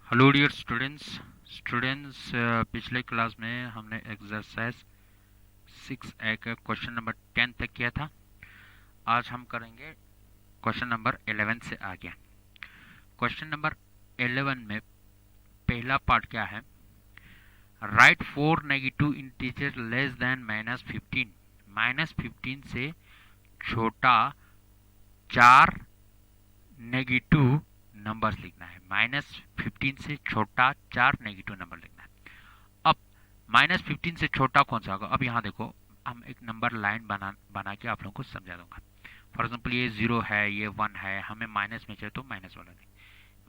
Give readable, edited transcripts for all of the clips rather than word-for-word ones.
Hello dear students पिछले class में हमने एक्सरसाइज 6A का क्वेश्चन नंबर 10 तक किया था। आज हम करेंगे क्वेश्चन नंबर 11 से आगे। क्वेश्चन नंबर 11 में पहला पार्ट क्या है? Right 4 negative integer less than -15। -15 से छोटा 4 नेगेटिव नंबर्स लिखना है। -15 से छोटा 4 नेगेटिव नंबर लिखना है। अब -15 से छोटा कौन सा होगा? अब यहाँ देखो, हम एक नंबर लाइन बना के आप लोगों को समझा दूंगा। फॉर एग्जाम्पल ये 0 है, ये 1 है, हमें माइनस में चाहिए तो माइनस वाला नहीं।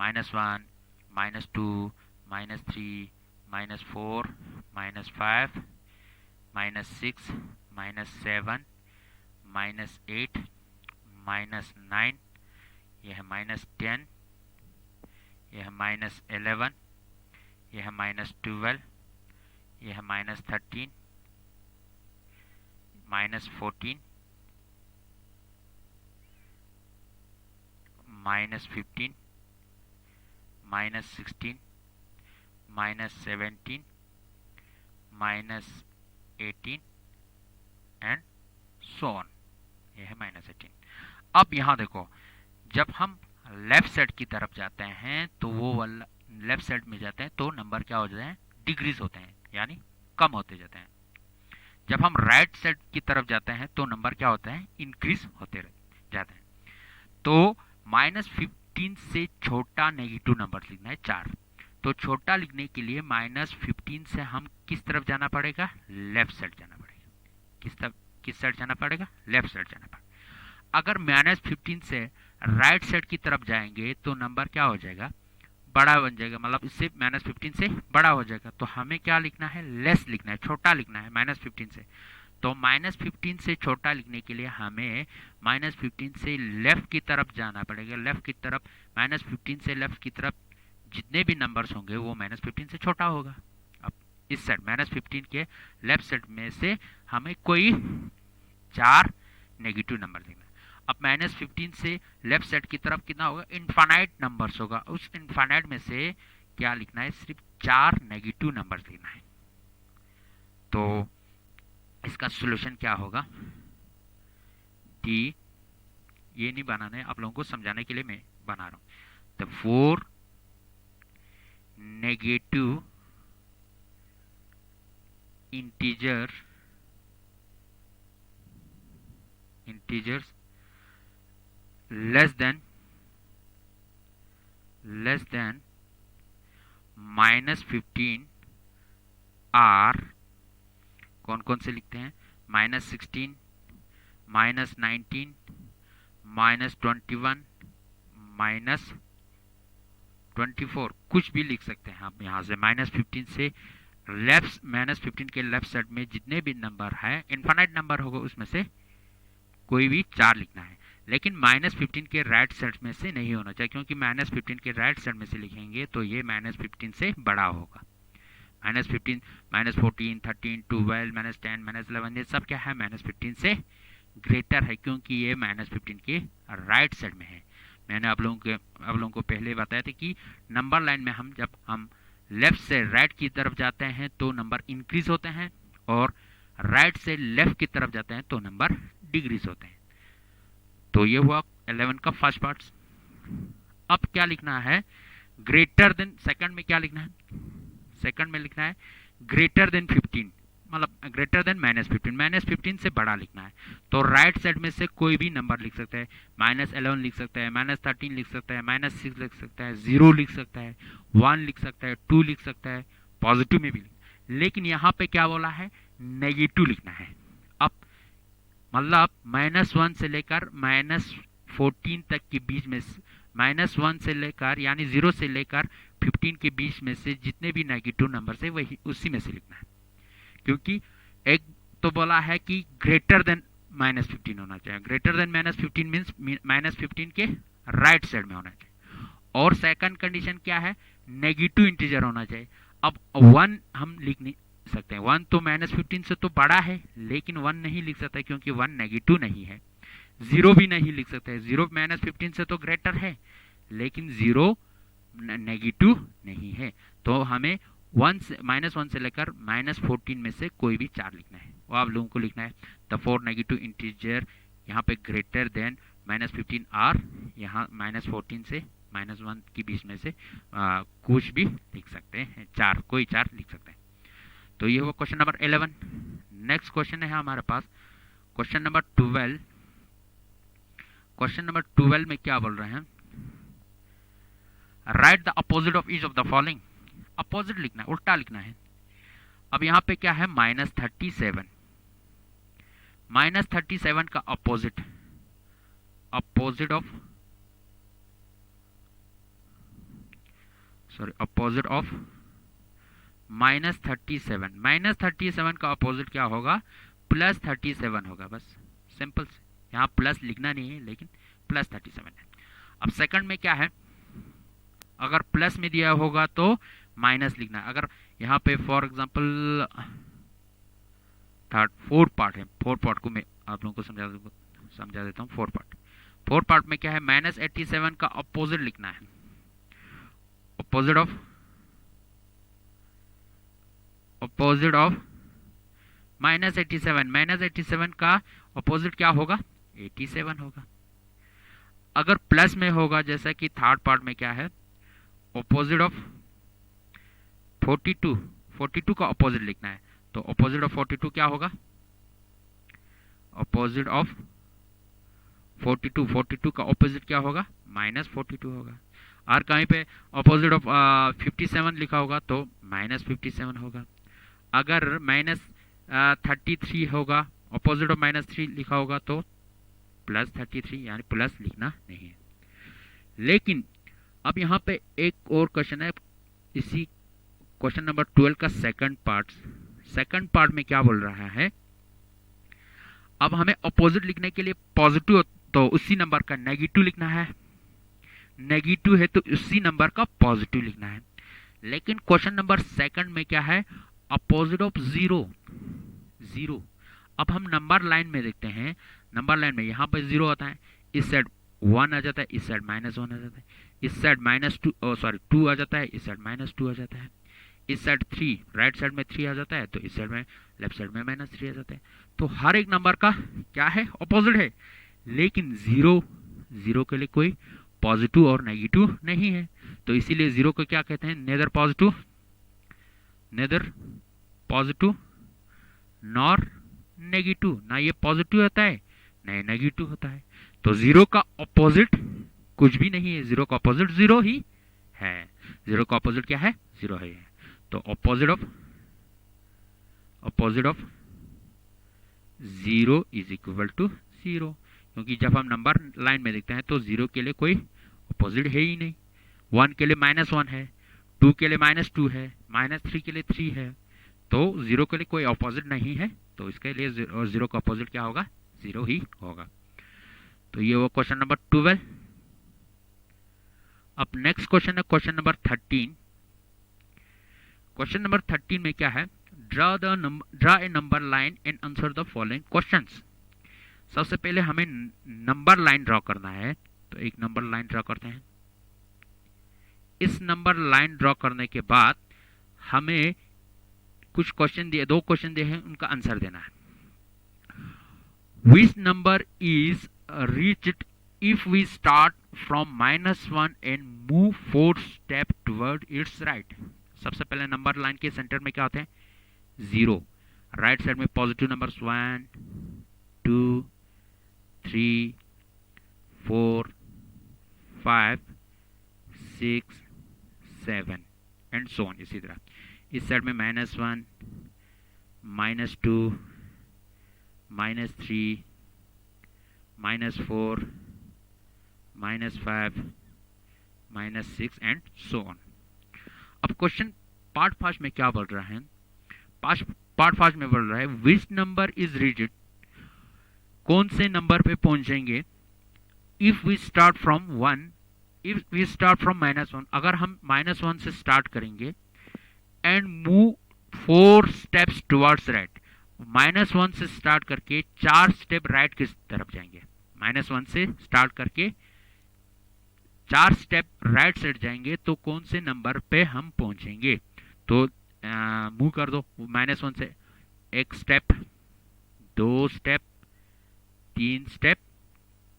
-1, -2, -3, -4, -5, -6, -7, -8, -9, यह है -10, यह है -11, यह है -12, यह है -13, -14, -15, -16, -17, -18 एंड सो ऑन। यह है -18। अब यहाँ देखो, जब हम लेफ्ट साइड की तरफ जाते हैं तो वो वाला लेफ्ट साइड में जाते हैं तो नंबर क्या हो जाते हैं? डिक्रीज होते हैं, यानी कम होते जाते हैं। जब हम राइट साइड की तरफ जाते हैं तो नंबर क्या होते हैं? इंक्रीज होते जाते हैं। तो -15 से छोटा नेगेटिव नंबर लिखना है 4। तो छोटा लिखने के लिए -15 से हम किस तरफ जाना पड़ेगा? लेफ्ट साइड जाना पड़ेगा। किस साइड जाना पड़ेगा? लेफ्ट साइड जाना पड़ेगा। अगर -15 से राइट साइड की तरफ जाएंगे तो नंबर क्या हो जाएगा? बड़ा बन जाएगा, मतलब इससे -15 से बड़ा हो जाएगा। तो हमें क्या लिखना है? लेस लिखना है, छोटा लिखना है -15 से। तो -15 से छोटा लिखने के लिए हमें -15 से लेफ्ट की तरफ जाना पड़ेगा। लेफ्ट की तरफ, -15 से लेफ्ट की तरफ जितने भी नंबर्स होंगे वो -15 से छोटा होगा। अब इस साइड -15 के लेफ्ट साइड में से हमें कोई 4 नेगेटिव नंबर लिखना है। अब -15 से लेफ्ट साइड की तरफ कितना होगा? इनफाइनाइट नंबर्स होगा। उस इनफाइनाइट में से क्या लिखना है? सिर्फ 4 नेगेटिव नंबर्स लिखना है। तो इसका सोल्यूशन क्या होगा? डी, ये नहीं बनाना है, आप लोगों को समझाने के लिए मैं बना रहा हूं। The 4 negative integers less than -15 are, कौन कौन से लिखते हैं? -16, -19, -21, -24, कुछ भी लिख सकते हैं आप यहाँ से। -15 से -15 के लेफ्ट साइड में जितने भी नंबर है, इनफाइनाइट नंबर होगा, उसमें से कोई भी 4 लिखना है। लेकिन -15 के राइट साइड में से नहीं होना चाहिए, क्योंकि -15 के राइट साइड में से लिखेंगे तो ये -15 से बड़ा होगा। -15, -14, 13, 12, -10, -11, ये सब क्या है? -15 से ग्रेटर है, क्योंकि ये -15 के राइट साइड में है। मैंने आप लोगों को पहले बताया था कि नंबर लाइन में जब हम लेफ्ट से राइट की तरफ जाते हैं तो नंबर इंक्रीज होते हैं, और राइट से लेफ्ट की तरफ जाते हैं तो नंबर डिक्रीज होते हैं। तो ये हुआ 11 का फर्स्ट पार्ट। अब क्या लिखना है? ग्रेटर देन, सेकंड में क्या लिखना है? सेकंड में लिखना है ग्रेटर देन 15, मतलब ग्रेटर देन -15, -15 से बड़ा लिखना है। तो राइट साइड में से कोई भी नंबर लिख सकता है। -11 लिख सकता है, -13 लिख सकता है, -6 लिख सकता है, 0 लिख सकता है, 1 लिख सकता है, 2 लिख सकता है, पॉजिटिव में भी लेकिन यहाँ पे क्या बोला है? नेगेटिव लिखना है। अब मतलब -1 से लेकर -14 तक के बीच में, -1 से लेकर यानी 0 से लेकर 15 के बीच में से जितने भी नेगेटिव नंबर है वही उसी में से लिखना है। क्योंकि एक तो बोला है कि ग्रेटर देन -15 होना चाहिए। ग्रेटर देन -15 मीन्स -15 के राइट साइड में होना चाहिए। और सेकंड कंडीशन क्या है? नेगेटिव इंटीजर होना चाहिए। अब 1 हम लिख नहीं सकते हैं, 1 तो -15 से तो बड़ा है, लेकिन 1 नहीं लिख सकते क्योंकि 1 नेगेटिव नहीं है। 0 भी नहीं लिख सकते हैं, 0 -15 से तो ग्रेटर है, लेकिन 0 नेगेटिव नहीं है। तो हमें -1 से लेकर -14 में से कोई भी 4 लिखना है, वो आप लोगों को लिखना है। द 4 नेगेटिव इंटीजर यहाँ पे ग्रेटर देन -15 आर, यहाँ -14 से -1 के बीच में से कुछ भी लिख सकते हैं, कोई 4 लिख सकते हैं। तो ये हुआ क्वेश्चन नंबर 11। नेक्स्ट क्वेश्चन है हमारे पास क्वेश्चन नंबर 12। क्वेश्चन नंबर 12 में क्या बोल रहे हैं, right the opposite of each of the following. Opposite लिखना है, उल्टा लिखना है। अब यहाँ पे क्या है, -37। -37 का अपोजिट अपोजिट ऑफ -37। -37 का अपोजिट क्या होगा, +37 होगा। बस सिंपल से, यहाँ प्लस लिखना नहीं है लेकिन +37 है। अब सेकंड में क्या है, अगर प्लस में दिया होगा तो माइनस लिखना है। अगर यहाँ पे फॉर एग्जांपल फोर्थ पार्ट है, फोर्थ पार्ट को मैं आप लोगों को समझा देता हूँ। फोर्थ पार्ट में क्या है, -87 का अपोजिट लिखना है। अपोजिट ऑफ -87 का अपोजिट क्या होगा, 87 होगा। अगर प्लस में होगा, जैसा कि थर्ड पार्ट में क्या है, अपोजिट ऑफ 42 का अपोजिट लिखना है। तो अपोजिट ऑफ 42 क्या होगा, अपोजिट ऑफ 42 का अपोजिट क्या होगा, -42 होगा। और कहीं पे अपोजिट ऑफ 57 लिखा होगा तो -57 होगा। अगर -33 होगा, अपोजिट ऑफ -3 लिखा होगा तो +33, यानी प्लस लिखना नहीं है। लेकिन अब यहाँ पे एक और क्वेश्चन है, इसी क्वेश्चन नंबर 12 का सेकंड पार्ट में क्या बोल रहा है, अब हमें अपोजिट लिखने के लिए पॉजिटिव तो उसी नंबर का नेगेटिव लिखना है, नेगेटिव है तो उसी नंबर का पॉजिटिव लिखना है। लेकिन क्वेश्चन नंबर सेकंड में क्या है, अपोजिट ऑफ 0। अब हम नंबर लाइन में देखते हैं, नंबर लाइन में यहाँ पर 0 आता है, इस साइड 1 आ जाता है, इस साइड -1 आ जाता है, इस साइड -2 आ जाता है, इस साइड -2 आ जाता है, इस साइड 3, राइट साइड में 3 आ जाता है, तो इस साइड में लेफ्ट साइड में -3 आ जाता है। तो हर एक नंबर का क्या है, अपोजिट है। लेकिन 0 के लिए कोई पॉजिटिव और नेगेटिव नहीं है, तो इसीलिए 0 को क्या कहते हैं, नेदर पॉजिटिव नॉर नेगेटिव। ना ये पॉजिटिव होता है ना ये नेगेटिव होता है। तो 0 का अपोजिट कुछ भी नहीं है, 0 का अपोजिट 0 ही है। 0 का अपोजिट क्या है, 0 है। तो opposite of 0 is equal to 0, क्योंकि जब हम नंबर लाइन में देखते हैं तो 0 के लिए कोई अपोजिट है ही नहीं। 1 के लिए -1 है, 2 के लिए -2 है, -3 के लिए 3 है, तो 0 के लिए कोई अपोजिट नहीं है। तो इसके लिए 0 का अपोजिट क्या होगा, 0 ही होगा। तो ये वो क्वेश्चन नंबर 12। अब नेक्स्ट क्वेश्चन है क्वेश्चन नंबर 13। क्वेश्चन नंबर 13 में क्या है, draw a number line and answer the following questions. सबसे पहले हमें नंबर लाइन ड्रॉ करना है, तो एक नंबर लाइन ड्रॉ करते हैं। इस नंबर लाइन ड्रॉ करने के बाद हमें कुछ क्वेश्चन दिए, 2 क्वेश्चन दिए हैं, उनका आंसर देना है। Which number is reached if we start from -1 and move 4 steps toward its right? सबसे पहले नंबर लाइन के सेंटर में क्या होते हैं, 0। राइट साइड में positive numbers 1 2 3 4 5 6 7 and so on. इसी तरह इस साइड में -1 -2 -3 -4 -5 -6 एंड सो ऑन। अब क्वेश्चन पार्ट फर्स्ट में क्या बोल रहा है, पार्ट फर्स्ट में बोल रहा है विच नंबर इज रीच्ड, कौन से नंबर पे पहुंचेंगे, इफ वी स्टार्ट फ्रॉम -1, अगर हम -1 से स्टार्ट करेंगे, and move 4 steps towards right, -1 से स्टार्ट करके 4 स्टेप राइट की तरफ जाएंगे। -1 से स्टार्ट करके 4 स्टेप राइट साइड जाएंगे तो कौन से नंबर पे हम पहुंचेंगे। तो मूव कर दो -1 से, 1 स्टेप, 2 स्टेप, 3 स्टेप,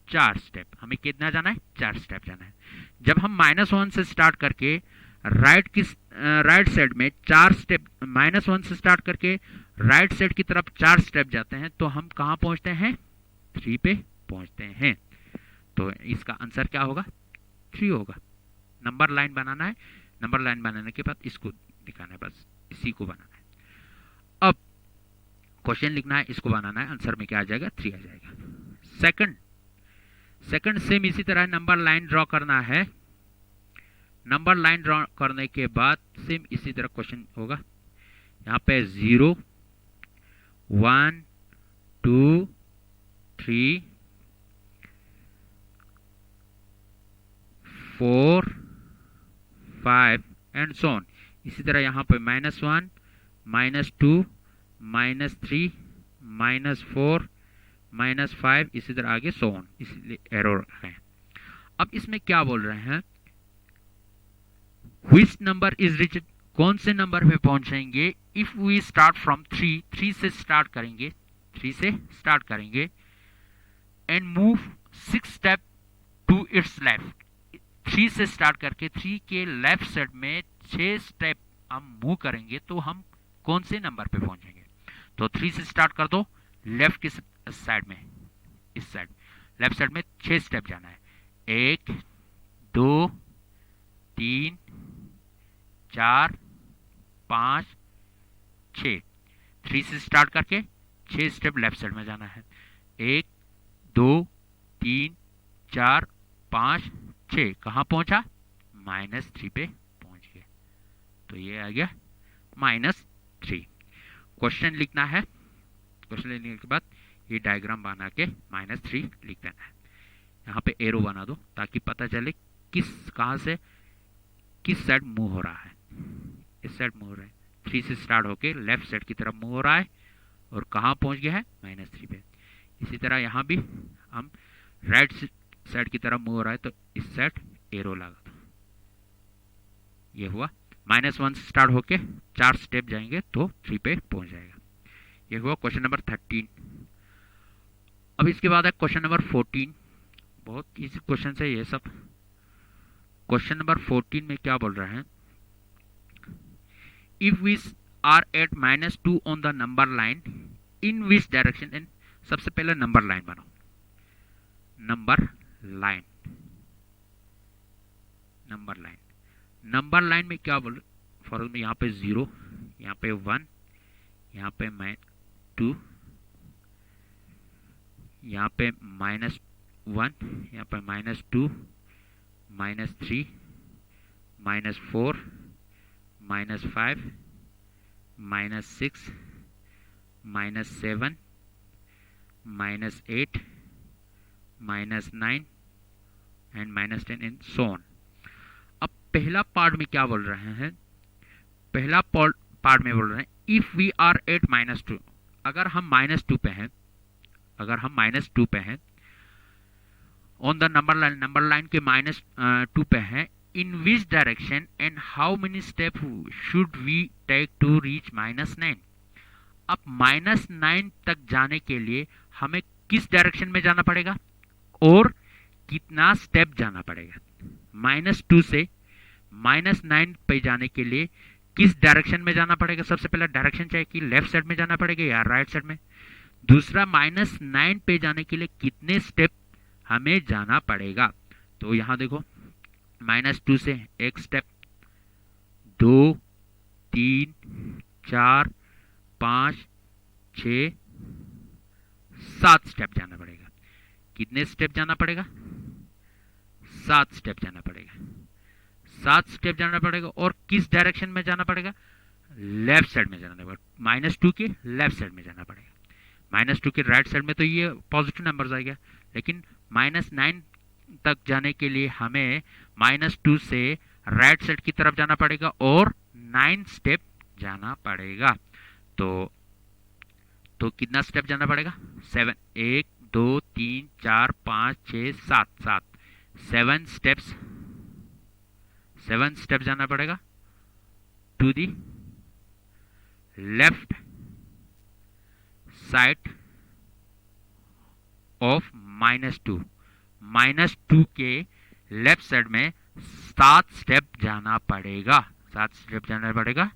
4 स्टेप। हमें कितना जाना है, 4 स्टेप जाना है। जब हम -1 से स्टार्ट करके राइट साइड में 4 स्टेप, -1 से स्टार्ट करके राइट साइड की तरफ 4 स्टेप जाते हैं तो हम कहाँ पहुंचते हैं, 3 पे पहुंचते हैं। तो इसका आंसर क्या होगा, 3 होगा। नंबर लाइन बनाना है, नंबर लाइन बनाने के बाद इसको दिखाना है, बस इसी को बनाना है। अब क्वेश्चन लिखना है, इसको बनाना है, आंसर में क्या आ जाएगा, 3 आ जाएगा। सेकंड सेम इसी तरह नंबर लाइन ड्रॉ करना है। नंबर लाइन ड्रॉ करने के बाद सेम इसी तरह क्वेश्चन होगा। यहाँ पे 0, 1, 2, 3, 4, 5 एंड सो ऑन। इसी तरह यहाँ पे -1, -2, -3, -4, -5, इसी तरह आगे सो ऑन, इसलिए एरर है। अब इसमें क्या बोल रहे हैं, which number is reached, कौन से नंबर पे पहुंचेंगे, if we start from 3 से स्टार्ट करेंगे, 3 से स्टार्ट करेंगे and move 6 step to its left। 3 से स्टार्ट करके 3 के लेफ्ट साइड में 6 स्टेप हम मूव करेंगे तो हम कौन से नंबर पे पहुंचेंगे। तो 3 से स्टार्ट कर दो, लेफ्ट की साइड में, इस साइड लेफ्ट साइड में 6 स्टेप जाना है, 1, 2, 3, 4, 5, 6। 3 से स्टार्ट करके 6 स्टेप लेफ्ट साइड में जाना है, 1, 2, 3, 4, 5, 6। कहाँ पहुंचा, -3 पे पहुंच गए। तो ये आ गया -3। क्वेश्चन लिखना है, क्वेश्चन लिखने के बाद ये डायग्राम बना के -3 लिख देना है। यहाँ पे एरो बना दो ताकि पता चले कहाँ से किस साइड मूव हो रहा है। इस साइड मूव हो रहा है, 3 से स्टार्ट होके लेफ्ट साइड की तरफ मूव हो रहा है और कहाँ पहुंच गया है, -3 पे। इसी तरह यहाँ भी हम राइट साइड की तरफ मूव हो रहा है तो इस साइड एरो लगा दो। ये हुआ, -1 से स्टार्ट होके 4 स्टेप जाएंगे तो 3 पे पहुंच जाएगा। ये हुआ क्वेश्चन नंबर 13। अब इसके बाद है क्वेश्चन नंबर 14। बहुत इजी क्वेश्चन है ये सब। क्वेश्चन नंबर 14 में क्या बोल रहे हैं, if we are at -2 on the number line in which direction. And सबसे पहले नंबर लाइन बनाओ, number line, number line. Number line में क्या बोल, फॉर में यहाँ पे 0, यहाँ पे 1, यहाँ पे -2, यहाँ पे -1, यहाँ पे -2, -3, -4, -5, -6, -7, -8, -9 एंड -10 एंड सो ऑन। अब पहला पार्ट में क्या बोल रहे हैं, पहला पार्ट में बोल रहे हैं इफ वी आर एट -2। अगर हम -2 पे हैं, अगर हम -2 पे हैं ऑन द नंबर लाइन के -2 पे हैं, in which direction and how many step should we take to reach -9। अब -9 तक जाने के लिए हमें किस डायरेक्शन में जाना पड़ेगा और कितना स्टेप जाना पड़ेगा। -2 से -9 पे जाने के लिए किस डायरेक्शन में जाना पड़ेगा, सबसे पहला डायरेक्शन चाहिए कि लेफ्ट साइड में जाना पड़ेगा या राइट साइड में। दूसरा -9 पे जाने के लिए कितने स्टेप हमें जाना पड़ेगा। तो यहां देखो, -2 से 1 स्टेप, 2, 3, 4, 5, 6, 7 स्टेप जाना पड़ेगा। कितने स्टेप जाना पड़ेगा, 7 स्टेप जाना पड़ेगा। 7 स्टेप जाना पड़ेगा और किस डायरेक्शन में जाना पड़ेगा, लेफ्ट साइड में जाना पड़ेगा। -2 के लेफ्ट साइड में जाना पड़ेगा। -2 के राइट साइड में तो ये पॉजिटिव नंबर आएगा, लेकिन -9 तक जाने के लिए हमें -2 से राइट साइड की तरफ जाना पड़ेगा और 9 स्टेप जाना पड़ेगा। तो कितना स्टेप जाना पड़ेगा, 7, 1, 2, 3, 4, 5, 6, 7 7 स्टेप्स 7 स्टेप जाना पड़ेगा to the left side of -2। -2 के लेफ्ट साइड में 7 स्टेप जाना पड़ेगा, 7 स्टेप जाना पड़ेगा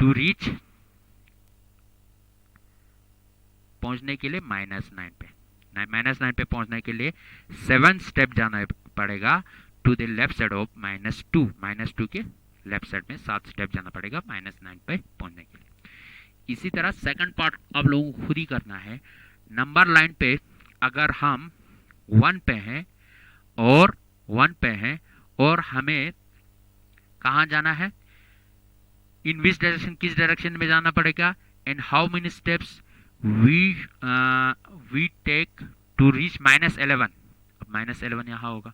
टू रीच, पहुंचने के लिए -9 पे। -9 पे पहुंचने के लिए 7 स्टेप जाना पड़ेगा to the left side of -2। -2 के लेफ्ट साइड में 7 स्टेप जाना पड़ेगा -9 पे पहुंचने के लिए। इसी तरह सेकंड पार्ट आप लोगों को खुद ही करना है। नंबर लाइन पे अगर हम 1 पे हैं और 1 पे हैं और हमें कहाँ जाना है, इन विच डायरेक्शन, किस डायरेक्शन में जाना पड़ेगा, and how many steps we take to reach -11। अब -11 यहाँ होगा।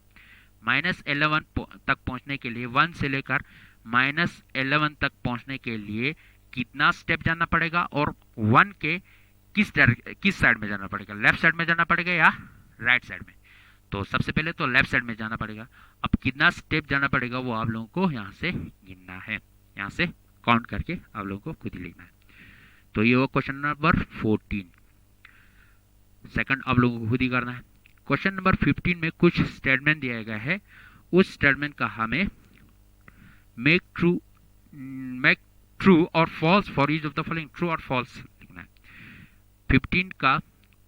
-11 तक पहुंचने के लिए, 1 से लेकर -11 तक पहुंचने के लिए कितना स्टेप जाना पड़ेगा और 1 के किस साइड में जाना पड़ेगा, लेफ्ट साइड में जाना पड़ेगा या राइट साइड में। तो सबसे पहले तो लेफ्ट साइड में जाना पड़ेगा। अब कितना स्टेप जाना पड़ेगा वो आप लोगों को यहाँ से गिनना है, यहाँ से काउंट करके आप लोगों को खुद ही लिखना है। तो ये वो क्वेश्चन नंबर 14। सेकंड आप लोगों को खुद ही करना है। क्वेश्चन नंबर 15 में कुछ स्टेटमेंट दिया गया है, उस स्टेटमेंट का हमें मेक ट्रू और false for each of the following, true और फॉल्स लिखना है। 15 का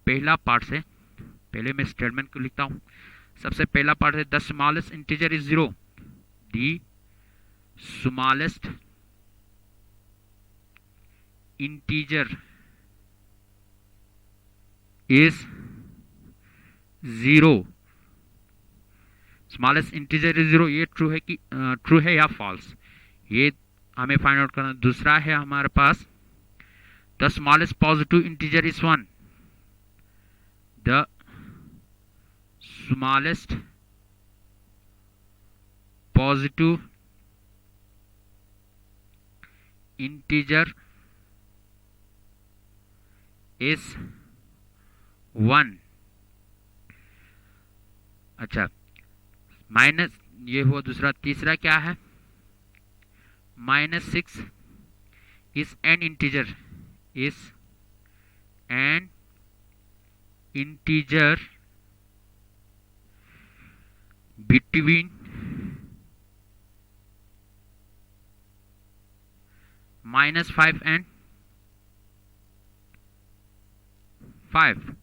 पहला पार्ट से पहले मैं स्टेटमेंट को लिखता हूं। सबसे पहला पार्ट है the smallest integer is 0। The smallest integer is 0। Smallest integer is 0, ये ट्रू है कि ट्रू है या फॉल्स, ये हमें फाइंड आउट करना। दूसरा है हमारे पास the smallest positive integer is 1। The smallest positive integer is 1। अच्छा, माइनस ये हुआ दूसरा। तीसरा क्या है, -6 is an integer, is an integer between -5 and 5।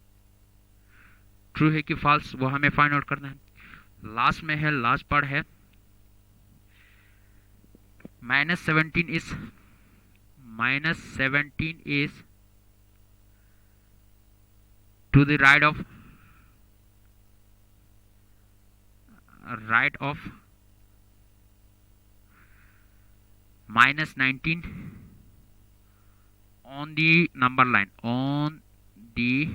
True है कि फॉल्स, वो हमें फाइंड आउट करना है। लास्ट में है, लास्ट पार्ट है -17 is to the right of -19 on the number line, on the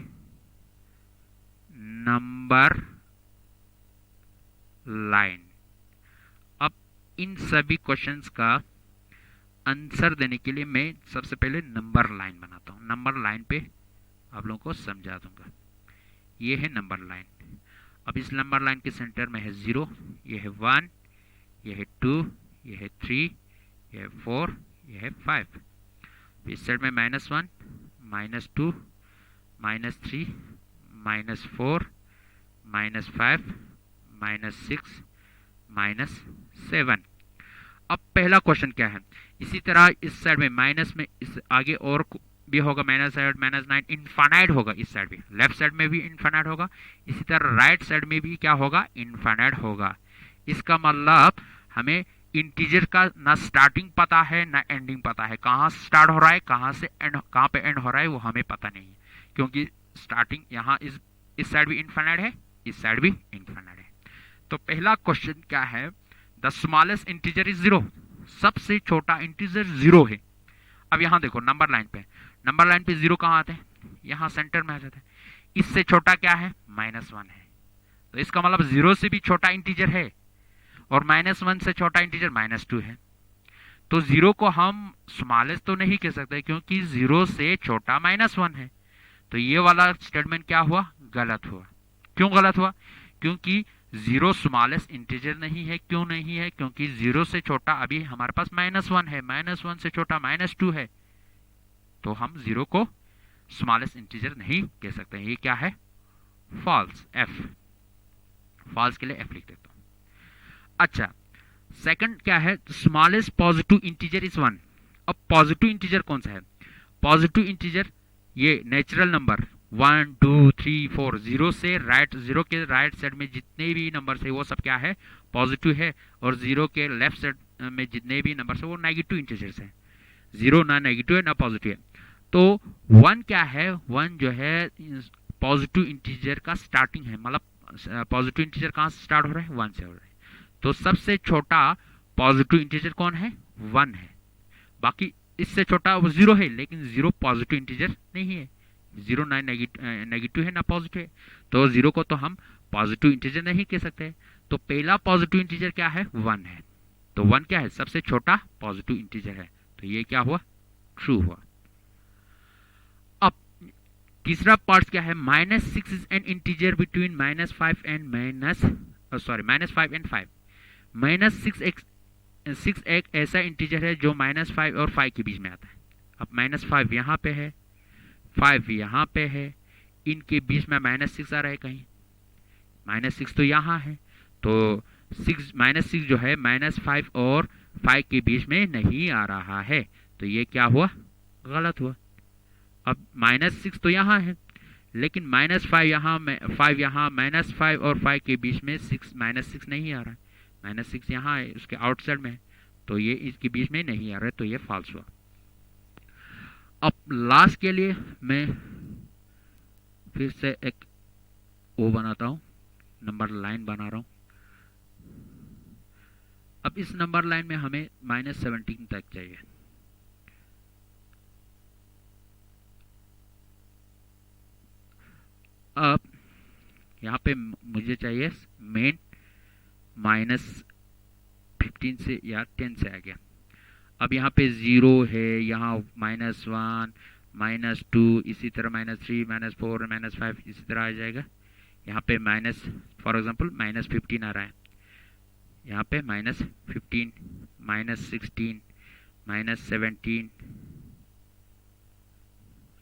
number line। अब इन सभी क्वेश्चंस का आंसर देने के लिए मैं सबसे पहले नंबर लाइन बनाता हूं। नंबर लाइन पे आप लोगों को समझा दूंगा। ये है नंबर लाइन। अब इस नंबर लाइन के सेंटर में है 0, ये है 1, ये है 2, ये है 3, ये है 4, ये है 5। इस साइड में -1, -2, -3, -4, -5, -6, -7। अब पहला क्वेश्चन क्या है, इसी तरह इस साइड में माइनस में इस आगे और भी होगा, -9 इनफाइनाइट होगा। इस साइड भी, लेफ्ट साइड में भी इनफाइनाइट होगा, इसी तरह राइट साइड में भी क्या होगा, इनफाइनाइट होगा। इसका मतलब हमें इंटीजर का ना स्टार्टिंग पता है ना एंडिंग पता है, कहाँ स्टार्ट हो रहा है कहाँ पे एंड हो रहा है वो हमें पता नहीं है, क्योंकि स्टार्टिंग यहाँ इस साइड भी इनफाइनाइट है, इस साइड भी इनफाइनाइट है। तो पहला क्वेश्चन क्या है, द स्मॉलेस्ट इंटीजर इज 0, सबसे छोटा इंटीजर 0 है। अब यहाँ देखो नंबर लाइन पे 0 कहाँ आते हैं, यहाँ सेंटर में आ जाते हैं। इससे छोटा क्या है, -1 है, तो इसका मतलब 0 से भी छोटा इंटीजर है, और -1 से छोटा इंटीजर -2 है। तो 0 को हम स्मॉलेस्ट तो नहीं कह सकते, क्योंकि 0 से छोटा -1 है। तो ये वाला स्टेटमेंट क्या हुआ, गलत हुआ। क्यों गलत हुआ, क्योंकि जीरो स्मॉलेस्ट इंटीजर नहीं है। क्यों नहीं है? क्योंकि जीरो से छोटा अभी हमारे पास -1 है, -1 से छोटा -2 है, तो हम जीरो को स्मॉलेस्ट इंटीजर नहीं कह सकते हैं। ये क्या है? फॉल्स। एफ, फॉल्स के लिए एफ लिख देता हूं। अच्छा, सेकंड क्या है? Smallest positive integer is 1। अब पॉजिटिव इंटीजर कौन सा है? पॉजिटिव इंटीजर ये नेचुरल नंबर 1 2 3 4, जीरो से राइट, जीरो के राइट साइड में जितने भी नंबर है वो सब क्या है? पॉजिटिव है। और जीरो के लेफ्ट साइड में जितने भी नंबर है वो नेगेटिव इंटीजर्स है। जीरो ना नेगेटिव है ना पॉजिटिव है। तो 1 क्या है? 1 जो है पॉजिटिव इंटीजर का स्टार्टिंग है, मतलब पॉजिटिव इंटीजर कहाँ से स्टार्ट हो रहा है? 1 से हो रहा है। तो सबसे छोटा पॉजिटिव इंटीजर कौन है? 1 है। बाकी इससे छोटा वो जीरो है, लेकिन जीरो पॉजिटिव इंटीजर नहीं है। जीरो ना नेगेटिव है ना पॉजिटिव है, तो जीरो को तो हम पॉजिटिव इंटीजर नहीं कह सकते। तो पहला पॉजिटिव इंटीजर क्या है? 1 है। तो 1 क्या है? सबसे छोटा पॉजिटिव इंटीजर है। तो ये क्या हुआ? ट्रू हुआ। अब तीसरा पार्ट क्या है? -6 is an integer between -5 and -5 and 5। -6 एक ऐसा इंटीजर है जो -5 और 5 के बीच में आता है। अब -5 यहाँ पे है, 5 यहाँ पे है, इनके बीच में -6 आ रहा है कहीं। -6 तो यहाँ है, तो -6 जो है -5 और 5 के बीच में नहीं आ रहा है। तो ये क्या हुआ? गलत हुआ। अब -6 तो यहाँ है, लेकिन -5 यहाँ, 5 यहाँ, -5 और 5 के बीच में -6 नहीं आ रहा है। -6 यहाँ है, उसके आउटसाइड में है, तो ये इसके बीच में नहीं आ रहा है, तो ये फॉल्स हुआ। अब लास्ट के लिए मैं फिर से एक वो बनाता हूँ, नंबर लाइन बना रहा हूँ। अब इस नंबर लाइन में हमें -17 तक चाहिए। अब यहाँ पे मुझे चाहिए मेन -15 से या 10 से आ गया। अब यहाँ पे 0 है, यहाँ -1 -2, इसी तरह -3 -4 -5 इसी तरह आ जाएगा। यहाँ पे फॉर एग्जांपल -15 आ रहा है, यहाँ पे -15 -16 -17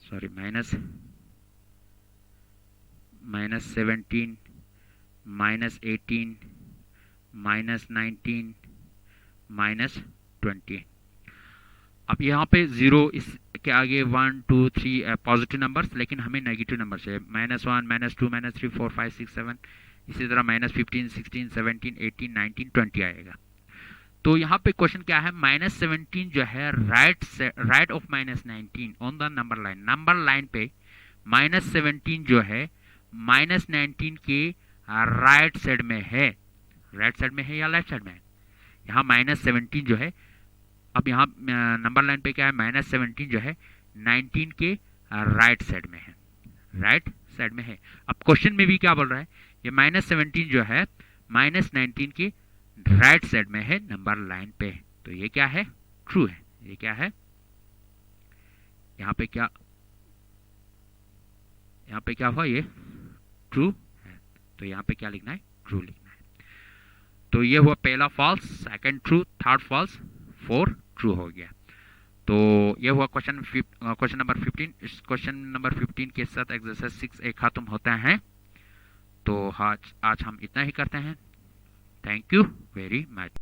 सॉरी -17 -18 -19 -20। अब यहाँ पे 0 इसके आगे 1 2 3 पॉजिटिव नंबर्स, लेकिन हमें नेगेटिव नंबर चाहिए। -1 -2 -3 4 5 6 7, इसी तरह -15 16 17 18 19 20 आएगा। तो यहाँ पे क्वेश्चन क्या है? -17 जो है right of -19 on the number line पे -17 जो है -19 के राइट साइड में है। राइट साइड में है या लेफ्ट साइड में है? यहाँ -17 जो है, अब यहाँ नंबर लाइन पे क्या है? -17 जो है 19 के राइट साइड में है, राइट साइड में है। अब क्वेश्चन में भी क्या बोल रहा है? ये -17 जो है -19 के राइट साइड में है नंबर लाइन पे। तो ये क्या है? ट्रू है। ये क्या है? यहाँ पे क्या हुआ? ये ट्रू है। तो यहाँ पे क्या लिखना है? ट्रू लिखना है। तो ये हुआ पहला false, second true, third false, 4 true हो गया। तो ये हुआ क्वेश्चन नंबर 15। इस क्वेश्चन नंबर 15 के साथ एक्सरसाइज 6 खत्म होता है। तो आज हम इतना ही करते हैं। Thank you very much.